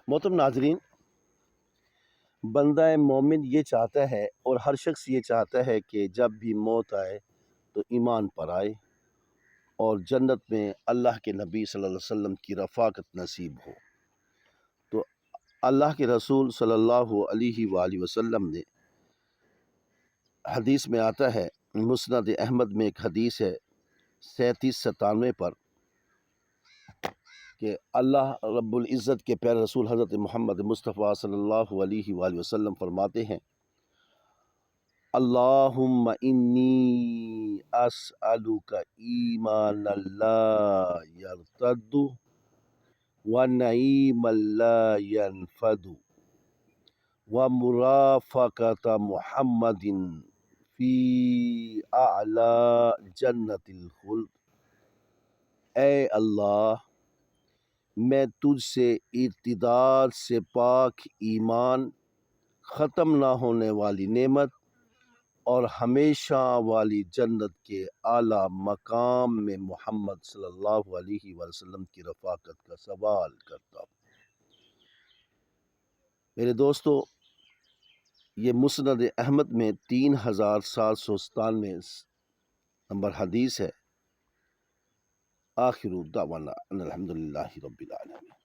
محترم ناظرین، بندہ مومن یہ چاہتا ہے اور ہر شخص یہ چاہتا ہے کہ جب بھی موت آئے تو ایمان پر آئے اور جنت میں اللہ کے نبی صلی اللہ علیہ وسلم کی رفاقت نصیب ہو۔ تو اللہ کے رسول صلی اللہ علیہ وآلہ وسلم نے حدیث میں آتا ہے، مسند احمد میں ایک حدیث ہے 3797 پر، کہ اللہ رب العزت کے پیارے رسول حضرت محمد مصطفیٰ صلی اللہ علیہ وآلہ وسلم فرماتے ہیں، اللہم انی اسألک ایمانا لا یرتد ونعیما لا ینفد ومرافقۃ محمد فی اعلی جنت الخلد۔ اے اللہ، میں تجھ سے ارتداد سے پاک ایمان، ختم نہ ہونے والی نعمت اور ہمیشہ والی جنت کے اعلیٰ مقام میں محمد صلی اللہ علیہ وسلم کی رفاقت کا سوال کرتا ہوں۔ میرے دوستو، یہ مسند احمد میں 3797 نمبر حدیث ہے۔ آخر دعوانا ان الحمدللہ رب العالمین۔